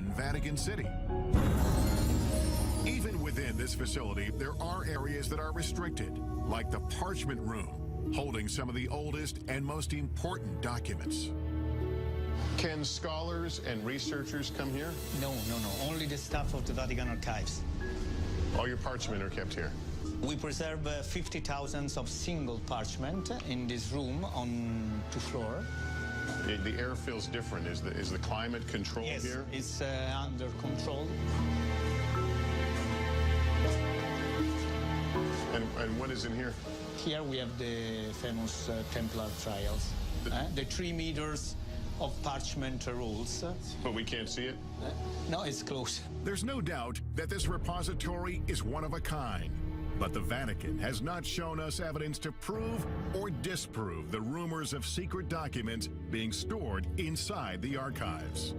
in Vatican City. Even within this facility, there are areas that are restricted, like the parchment room, holding some of the oldest and most important documents. Can scholars and researchers come here? No. Only the staff of the Vatican Archives. All your parchment are kept here? We preserve 50,000 of single parchment in this room on 2 floors. The air feels different. Is the climate controlled here? Yes, it's under control. And what is in here? Here we have the famous Templar trials. The 3 meters of parchment rolls. But we can't see it? No, it's close. There's no doubt that this repository is one of a kind, but the Vatican has not shown us evidence to prove or disprove the rumors of secret documents being stored inside the archives.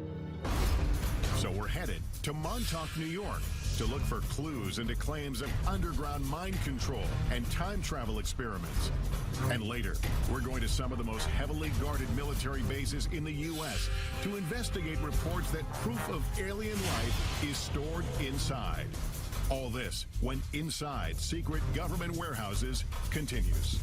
So we're headed to Montauk, New York, to look for clues into claims of underground mind control and time travel experiments. And later, we're going to some of the most heavily guarded military bases in the U.S. to investigate reports that proof of alien life is stored inside. All this when Inside Secret Government Warehouses continues.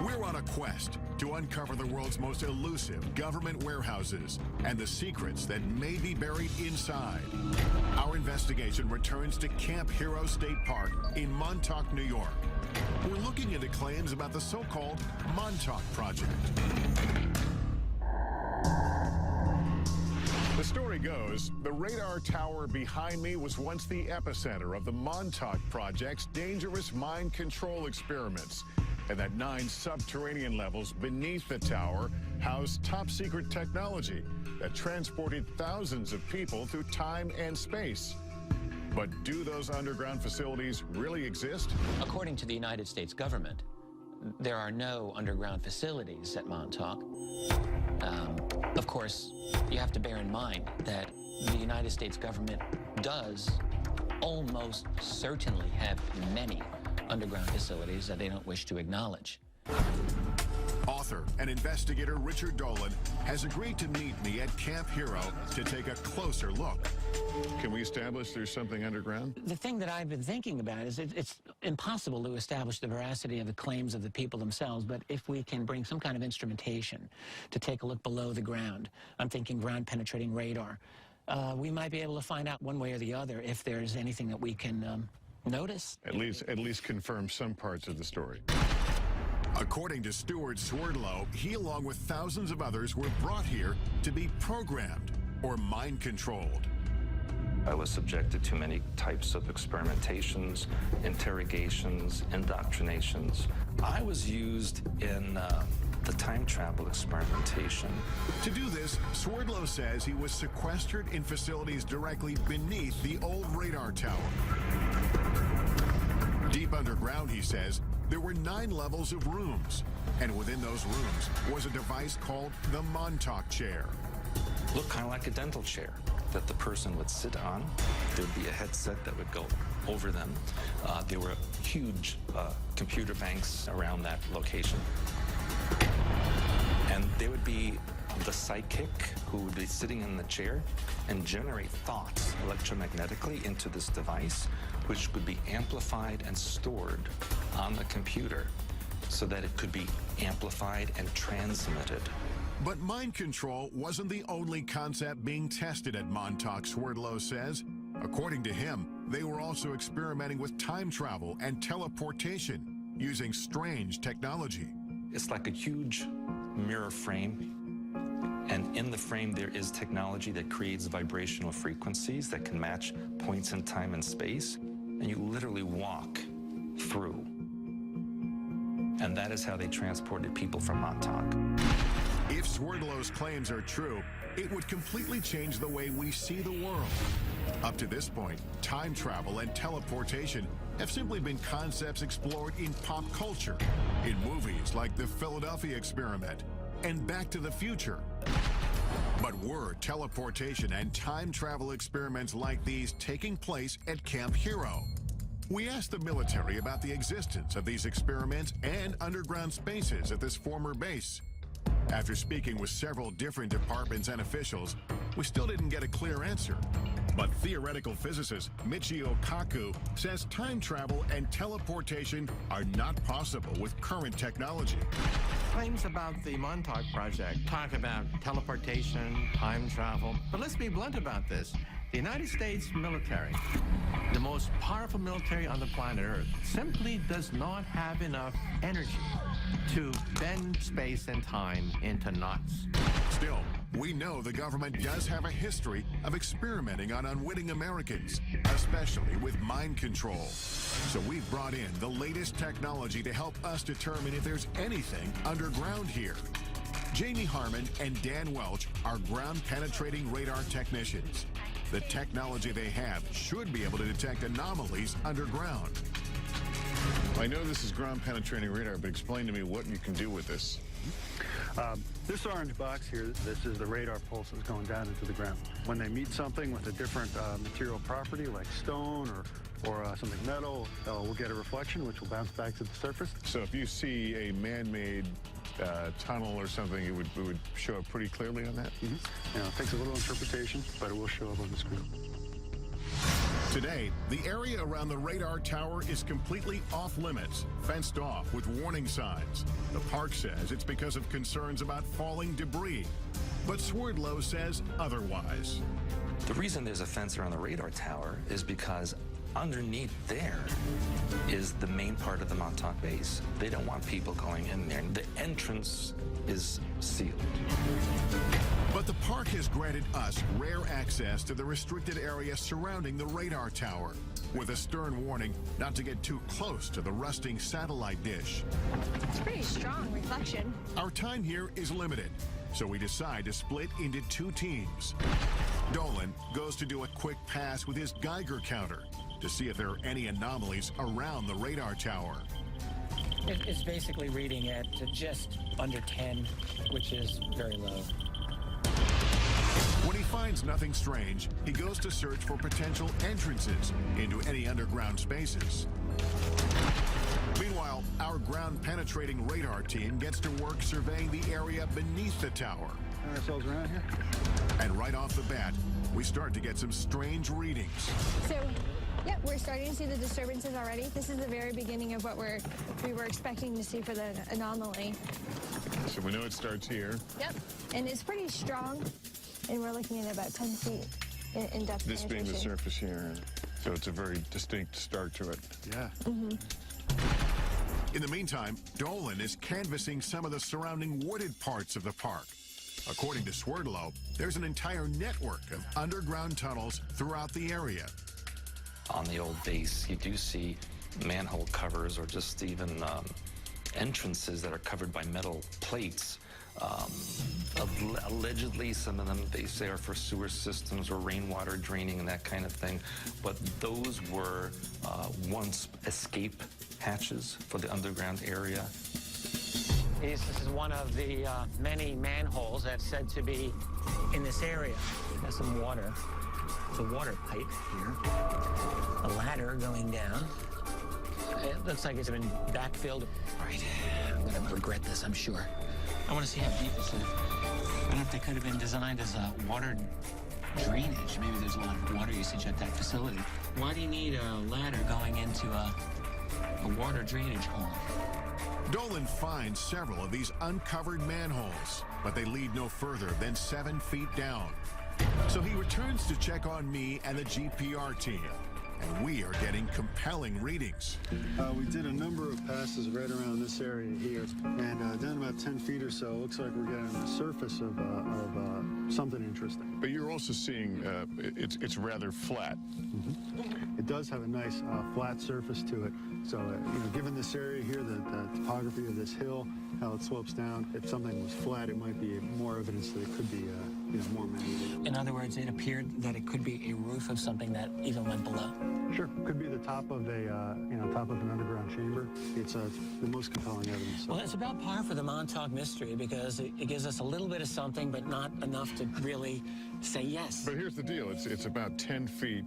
We're on a quest to uncover the world's most elusive government warehouses and the secrets that may be buried inside. Our investigation returns to Camp Hero State Park in Montauk, New York. We're looking into claims about the so-called Montauk Project. The story goes, the radar tower behind me was once the epicenter of the Montauk Project's dangerous mind control experiments, and that 9 subterranean levels beneath the tower housed top-secret technology that transported thousands of people through time and space. But do those underground facilities really exist? According to the United States government, there are no underground facilities at Montauk. Of course, you have to bear in mind that the United States government does almost certainly have many underground facilities that they don't wish to acknowledge. Author and investigator Richard Dolan has agreed to meet me at Camp Hero to take a closer look. Can we establish there's something underground? The thing that I've been thinking about is it's impossible to establish the veracity of the claims of the people themselves, but if we can bring some kind of instrumentation to take a look below the ground, I'm thinking ground-penetrating radar, we might be able to find out one way or the other if there's anything that we can notice. At least confirm some parts of the story. According to Stuart Swerdlow, he, along with thousands of others, were brought here to be programmed or mind-controlled. I was subjected to many types of experimentations, interrogations, indoctrinations. I was used in the time travel experimentation. To do this, Swerdlow says he was sequestered in facilities directly beneath the old radar tower. Deep underground, he says, there were 9 levels of rooms, and within those rooms was a device called the Montauk chair. Looked kind of like a dental chair that the person would sit on. There'd be a headset that would go over them. There were huge computer banks around that location. And there would be the psychic who would be sitting in the chair and generate thoughts electromagnetically into this device, which would be amplified and stored on the computer so that it could be amplified and transmitted. But mind control wasn't the only concept being tested at Montauk, Swerdlow says. According to him, they were also experimenting with time travel and teleportation using strange technology. It's like a huge mirror frame, and in the frame there is technology that creates vibrational frequencies that can match points in time and space, and you literally walk through. And that is how they transported people from Montauk. If Swerdlow's claims are true, it would completely change the way we see the world. Up to this point, time travel and teleportation have simply been concepts explored in pop culture, in movies like The Philadelphia Experiment and Back to the Future. But were teleportation and time travel experiments like these taking place at Camp Hero? We asked the military about the existence of these experiments and underground spaces at this former base. After speaking with several different departments and officials, we still didn't get a clear answer. But theoretical physicist Michio Kaku says time travel and teleportation are not possible with current technology. Claims about the Montauk project talk about teleportation, time travel. But let's be blunt about this. The United States military, the most powerful military on the planet Earth, simply does not have enough energy to bend space and time into knots. Still, we know the government does have a history of experimenting on unwitting Americans, especially with mind control. So we've brought in the latest technology to help us determine if there's anything underground here. Jamie Harmon and Dan Welch are ground-penetrating radar technicians. The technology they have should be able to detect anomalies underground. I know this is ground-penetrating radar, but explain to me what you can do with this. This orange box here, this is the radar pulses going down into the ground. When they meet something with a different material property like stone or something metal, we'll get a reflection which will bounce back to the surface. So if you see a man-made tunnel or something, it would show up pretty clearly on that? Mm-hmm. You know, it takes a little interpretation, but it will show up on the screen. Today, the area around the radar tower is completely off limits, fenced off with warning signs. The park says it's because of concerns about falling debris, but Swerdlow says otherwise. The reason there's a fence around the radar tower is because underneath there is the main part of the Montauk base. They don't want people going in there. The entrance is sealed. But the park has granted us rare access to the restricted area surrounding the radar tower, with a stern warning not to get too close to the rusting satellite dish. It's pretty strong reflection. Our time here is limited, so we decide to split into two teams. Dolan goes to do a quick pass with his Geiger counter to see if there are any anomalies around the radar tower. It's basically reading at just under 10, which is very low. When he finds nothing strange, he goes to search for potential entrances into any underground spaces. Meanwhile, our ground-penetrating radar team gets to work surveying the area beneath the tower. Turn ourselves around here. And right off the bat, we start to get some strange readings. So, yep, we're starting to see the disturbances already. This is the very beginning of what we were expecting to see for the anomaly. So we know it starts here. Yep, and it's pretty strong, and we're looking at about 10 feet in depth. This being the penetration. surface here. So it's a very distinct start to it. Yeah. Mm-hmm. In the meantime, Dolan is canvassing some of the surrounding wooded parts of the park. According to Swerdlow, there's an entire network of underground tunnels throughout the area. On the old base, you do see manhole covers or just even entrances that are covered by metal plates. Allegedly, some of them, they say, are for sewer systems or rainwater draining and that kind of thing. But those were once escape hatches for the underground area. This is one of the many manholes that's said to be in this area. There's some water. There's a water pipe here. A ladder going down. It looks like it's been backfilled. Right. I'm going to regret this, I'm sure. I want to see how deep this is. I don't know if they could have been designed as a water drainage. Maybe there's a lot of water usage at that facility. Why do you need a ladder going into a water drainage hole? Dolan finds several of these uncovered manholes, but they lead no further than 7 feet down. So he returns to check on me and the GPR team, and we are getting compelling readings. We did a number of passes right around this area here, and down about 10 feet or so, it looks like we're getting the surface of something interesting. But you're also seeing it's rather flat. Mm-hmm. It does have a nice flat surface to it. So, given this area here, the topography of this hill, how it slopes down, if something was flat, it might be more evidence that it could be, more man-made. In other words, it appeared that it could be a roof of something that even went below. Sure, could be the top of top of an underground chamber. It's the most compelling evidence. Well, it's about par for the Montauk mystery because it gives us a little bit of something, but not enough to really say yes. But here's the deal. It's about 10 feet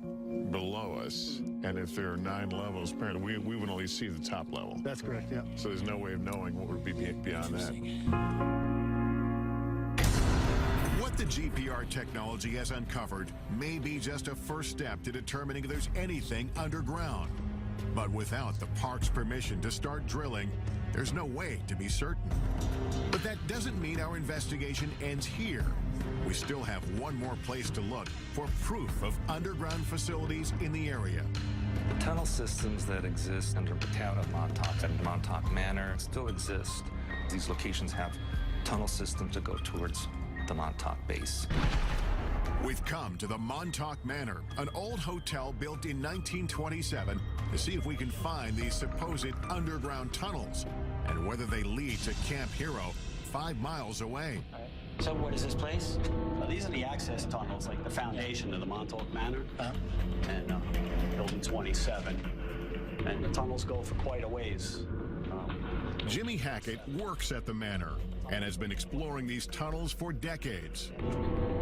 below us, and if there are 9 levels, apparently we would only see the top level. That's correct, yeah. So there's no way of knowing what would be beyond that. the GPR technology has uncovered may be just a first step to determining if there's anything underground. But without the park's permission to start drilling, there's no way to be certain. But that doesn't mean our investigation ends here. We still have one more place to look for proof of underground facilities in the area. The tunnel systems that exist under the town of Montauk and Montauk Manor still exist. These locations have tunnel systems that go towards the Montauk base. We've come to the Montauk Manor, an old hotel built in 1927, to see if we can find these supposed underground tunnels and whether they lead to Camp Hero 5 miles away. So what is this place? These are the access tunnels, like the foundation of the Montauk Manor and Building 27. And the tunnels go for quite a ways. Jimmy Hackett works at the manor and has been exploring these tunnels for decades.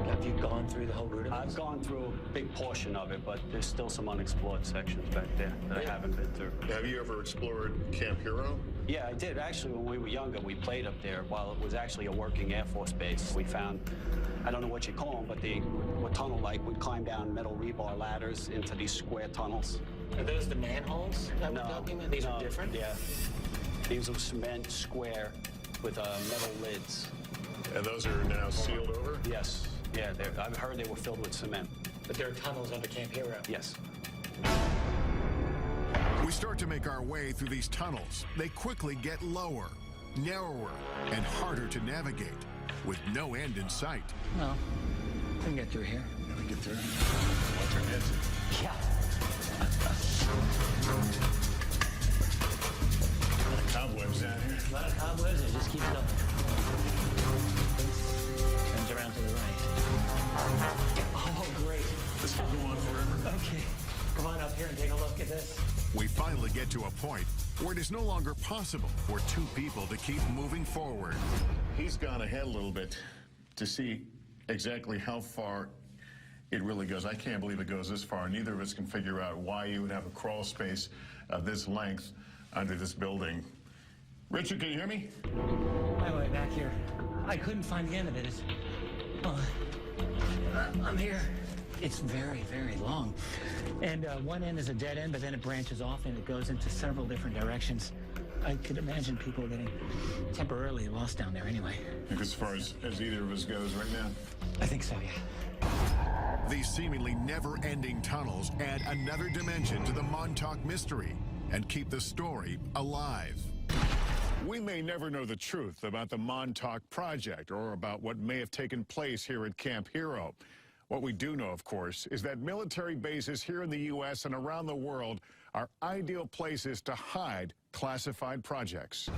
Have you gone through the whole route of I've this? gone through a big portion of it, but there's still some unexplored sections back there that I haven't been through. Have you ever explored Camp Hero? Yeah, I did. Actually, when we were younger, we played up there while it was actually a working Air Force base. We found, I don't know what you call them, but they were tunnel-like. We'd climb down metal rebar ladders into these square tunnels. Are those the manholes that we're talking about? These are different? Yeah. These are cement square with metal lids. And those are now sealed over? Yes. Yeah, I've heard they were filled with cement. But there are tunnels under Camp Hero. Yes. We start to make our way through these tunnels. They quickly get lower, narrower, and harder to navigate, with no end in sight. No, we can get through here. We get through. What's our exit? Yeah. A lot of cobwebs down here. A lot of cobwebs, and just keep going. Turns around to the right. Oh, great. This will go on forever. Okay, come on up here and take a look at this. We finally get to a point where it is no longer possible for two people to keep moving forward. He's gone ahead a little bit to see exactly how far it really goes. I can't believe it goes this far. Neither of us can figure out why you would have a crawl space of this length under this building. Richard, can you hear me? My way back here. I couldn't find the end of it. I'm here. It's very, very long. And one end is a dead end, but then it branches off and it goes into several different directions. I could imagine people getting temporarily lost down there anyway. I think as far as either of us goes right now. I think so, yeah. These seemingly never-ending tunnels add another dimension to the Montauk mystery and keep the story alive. We may never know the truth about the Montauk Project or about what may have taken place here at Camp Hero. What we do know, of course, is that military bases here in the U.S. and around the world are ideal places to hide classified projects.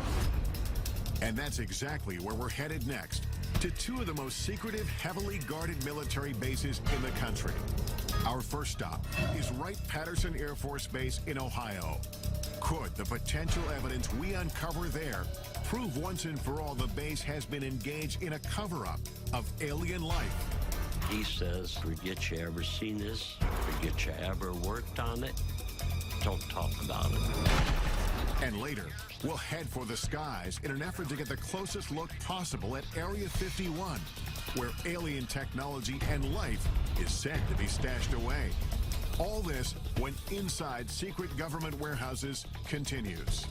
And that's exactly where we're headed next, to two of the most secretive, heavily guarded military bases in the country. Our first stop is Wright-Patterson Air Force Base in Ohio. Could the potential evidence we uncover there prove once and for all the base has been engaged in a cover-up of alien life? He says, forget you ever seen this, forget you ever worked on it, don't talk about it. And later, we'll head for the skies in an effort to get the closest look possible at Area 51, where alien technology and life is said to be stashed away. All this when Inside Secret Government Warehouses continues.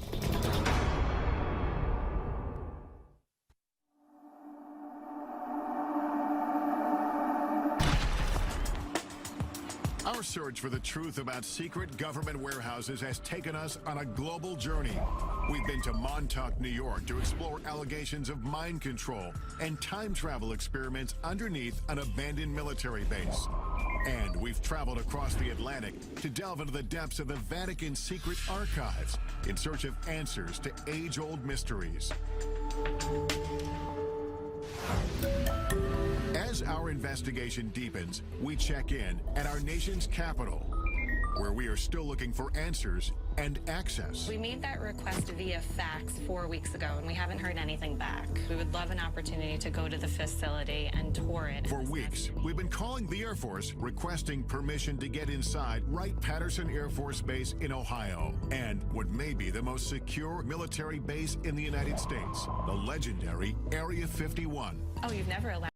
Our search for the truth about secret government warehouses has taken us on a global journey. We've been to Montauk, New York to explore allegations of mind control and time travel experiments underneath an abandoned military base. And we've traveled across the Atlantic to delve into the depths of the Vatican's secret archives in search of answers to age-old mysteries. As our investigation deepens, we check in at our nation's capital, where we are still looking for answers and access. We made that request via fax 4 weeks ago, and we haven't heard anything back. We would love an opportunity to go to the facility and tour it. For weeks, we've been calling the Air Force, requesting permission to get inside Wright-Patterson Air Force Base in Ohio, and what may be the most secure military base in the United States, the legendary Area 51. Oh, you've never allowed